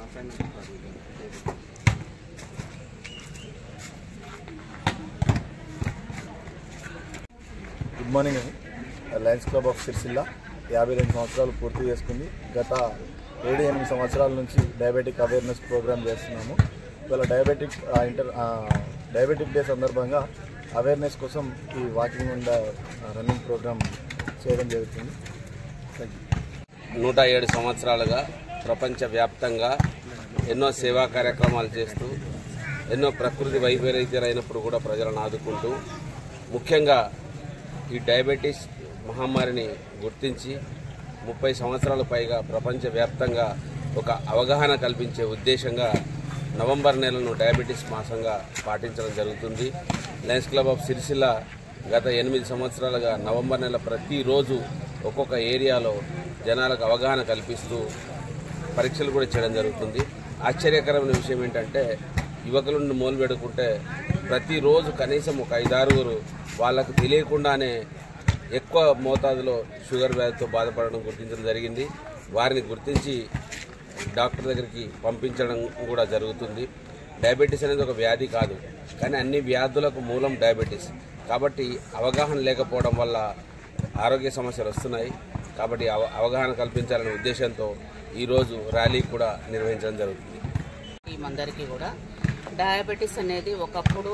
Good morning అండి. Lions club of Sircilla 52 సంవత్సరాలు పూర్తి చేసుకుంది. గత 7-8 సంవత్సరాల నుంచి డయాబెటిక్ అవేర్నెస్ ప్రోగ్రామ్ చేస్తున్నాము. ఇవాళ డయాబెటిక్ డే సందర్భంగా అవేర్నెస్ కోసం ఈ వాకింగ్ అండ్ రన్నింగ్ ప్రోగ్రామ్ చేయడం జరుగుతుంది. 107 సంవత్సరాలుగా ప్రపంచవ్యాప్తంగా ఎన్నో సేవా కార్యక్రమాలు చేస్తూ ఎన్నో ప్రకృతి వైపరీత్యాలైనప్పుడు కూడా ప్రజలను ఆదుకుంటూ ముఖ్యంగా ఈ డయాబెటీస్ మహమ్మారిని గుర్తించి 30 సంవత్సరాల పైగా ప్రపంచవ్యాప్తంగా ఒక అవగాహన కల్పించే ఉద్దేశంగా నవంబర్ నెలను డయాబెటీస్ మాసంగా పాటించడం జరుగుతుంది. లయన్స్ క్లబ్ ఆఫ్ సిరిసిల్ల గత 8 సంవత్సరాలుగా నవంబర్ నెల ప్రతిరోజు ఒక్కొక్క ఏరియాలో జనాలకు అవగాహన కల్పిస్తూ పరీక్షలు కూడా చేయడం జరుగుతుంది. ఆశ్చర్యకరమైన విషయం ఏంటంటే యువకుల నుండి మొదలు పెట్టుకుంటే ప్రతిరోజు కనీసం ఒక 5-6 వాళ్ళకు తెలియకుండానే ఎక్కువ మోతాదులో షుగర్ వ్యాధితో బాధపడడం గుర్తించడం జరిగింది. వారిని గుర్తించి డాక్టర్ దగ్గరికి పంపించడం కూడా జరుగుతుంది. డయాబెటీస్ అనేది ఒక వ్యాధి కాదు, కానీ అన్ని వ్యాధులకు మూలం డయాబెటీస్. కాబట్టి అవగాహన లేకపోవడం వల్ల ఆరోగ్య సమస్యలు వస్తున్నాయి. కాబట్టి అవగాహన కల్పించాలనే ఉద్దేశంతో ఈరోజు ర్యాలీ కూడా నిర్వహించడం జరుగుతుంది. అందరికీ కూడా డయాబెటీస్ అనేది ఒకప్పుడు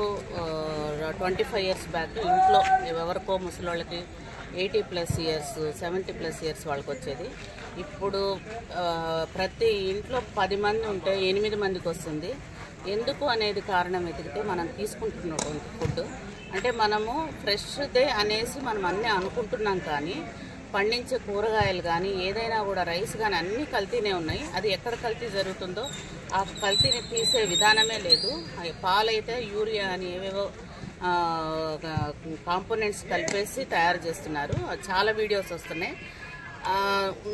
25 ఇయర్స్ బ్యాక్ ఇంట్లో ఎవరికో ముసలోళ్ళకి 80+ ఇయర్స్ 70+ ఇయర్స్ వాళ్ళకి వచ్చేది. ఇప్పుడు ప్రతి ఇంట్లో 10 మంది ఉంటే 8 మందికి వస్తుంది. ఎందుకు అనేది కారణం వెతికితే మనం తీసుకుంటున్నటువంటి ఫుడ్ అంటే మనము ఫ్రెష్దే అనేసి మనం అన్నీ అనుకుంటున్నాం, కానీ పండించే కూరగాయలు కానీ ఏదైనా కూడా రైస్ కానీ అన్నీ కల్తీనే ఉన్నాయి. అది ఎక్కడ కల్తీ జరుగుతుందో ఆ కల్తీని తీసే విధానమే లేదు. పాలైతే యూరియా అని ఏవేవో కాంపోనెంట్స్ కలిపేసి తయారు చేస్తున్నారు. చాలా వీడియోస్ వస్తున్నాయి.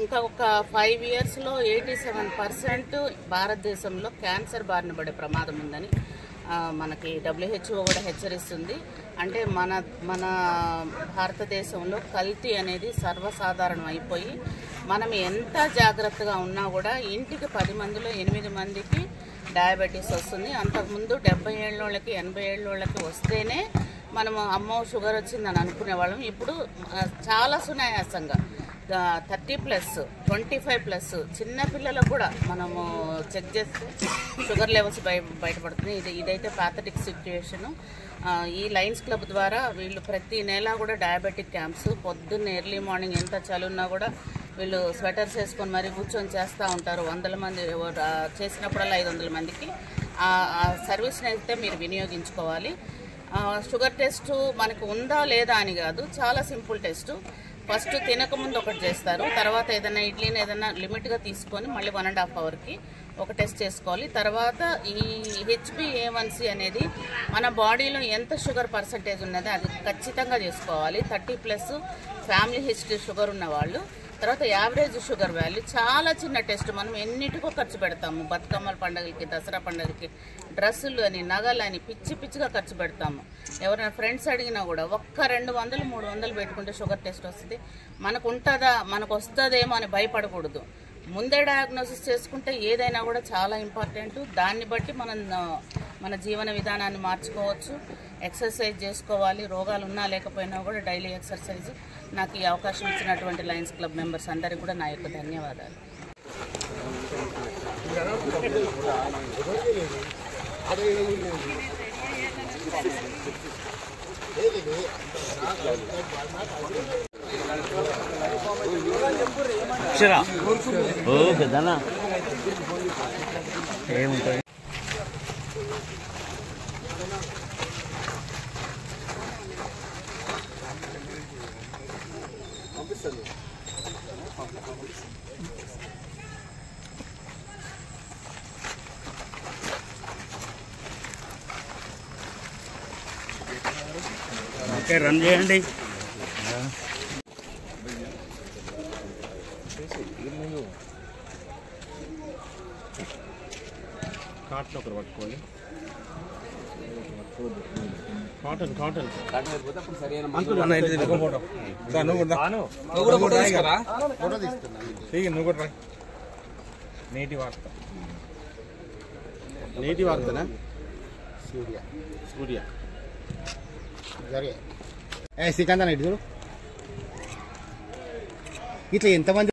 ఇంకా ఒక 5 ఇయర్స్లో 87% భారతదేశంలో క్యాన్సర్ బారిన పడే ప్రమాదం ఉందని మనకి WHO కూడా హెచ్చరిస్తుంది. అంటే మన భారతదేశంలో కల్తీ అనేది సర్వసాధారణం అయిపోయి మనం ఎంత జాగ్రత్తగా ఉన్నా కూడా ఇంటికి 10 మందిలో 8 మందికి డయాబెటీస్ వస్తుంది. అంతకుముందు 70 ఏళ్ళకి 80 ఏళ్ళకి వస్తేనే మనము అమ్మో షుగర్ వచ్చిందని అనుకునేవాళ్ళం. ఇప్పుడు చాలా సునాయాసంగా 30+, 25+ చిన్నపిల్లలకు కూడా మనము చెక్ చేస్తే షుగర్ లెవెల్స్ బయటపడుతున్నాయి. ఇదైతే ప్యాథటిక్ సిచ్యుయేషను. ఈ లయన్స్ క్లబ్ ద్వారా వీళ్ళు ప్రతి నెల కూడా డయాబెటిక్ క్యాంప్స్ పొద్దున్న ఎర్లీ మార్నింగ్ ఎంత చలి ఉన్నా కూడా వీళ్ళు స్వెటర్స్ వేసుకొని మరీ కూర్చొని చేస్తూ ఉంటారు. 100 మంది చేసినప్పుడల్లా 500 మందికి ఆ సర్వీస్ని అయితే మీరు వినియోగించుకోవాలి. షుగర్ టెస్ట్ మనకు ఉందా లేదా అని కాదు, చాలా సింపుల్ టెస్టు. ఫస్ట్ తినకముందు ఒకటి చేస్తారు, తర్వాత ఏదైనా ఇడ్లీని ఏదైనా లిమిట్గా తీసుకొని మళ్ళీ 1.5 అవర్కి ఒక టెస్ట్ చేసుకోవాలి. తర్వాత ఈ HbA1c అనేది మన బాడీలో ఎంత షుగర్ పర్సంటేజ్ ఉన్నదో అది ఖచ్చితంగా చేసుకోవాలి. 30+ ఫ్యామిలీ హిస్టరీ షుగర్ ఉన్న వాళ్ళు. తర్వాత యావరేజ్ షుగర్ వాల్యూ చాలా చిన్న టెస్ట్. మనం ఎన్నిటికో ఖర్చు పెడతాము. బతుకమ్మల పండుగలకి, దసరా పండుగలకి డ్రెస్సులు అని, నగలు అని పిచ్చిగా ఖర్చు పెడతాము. ఎవరైనా ఫ్రెండ్స్ అడిగినా కూడా ఒక్క 200, 300 పెట్టుకుంటే షుగర్ టెస్ట్ వస్తుంది. మనకు ఉంటుందా, మనకు వస్తుందేమో అని భయపడకూడదు. ముందే డయాగ్నోసిస్ చేసుకుంటే ఏదైనా కూడా చాలా ఇంపార్టెంట్. దాన్ని బట్టి మన జీవన విధానాన్ని మార్చుకోవచ్చు. ఎక్సర్సైజ్ చేసుకోవాలి. రోగాలు ఉన్నా లేకపోయినా కూడా డైలీ ఎక్సర్సైజ్. నాకు ఈ అవకాశం ఇచ్చినటువంటి లయన్స్ క్లబ్ మెంబర్స్ అందరికీ కూడా నా యొక్క ధన్యవాదాలు. ఏముంటుంది ఓకే, రన్ చేయండి. కాటన్ ఒకరు పట్టుకోండి. కాటన్ నువ్వు కూడా నీటి వాడతా. నీటి వార్తనా సూర్య జరిగే శ్రీకాంత్ అన్న ఇటు చూడు ఇట్లా ఎంతమంది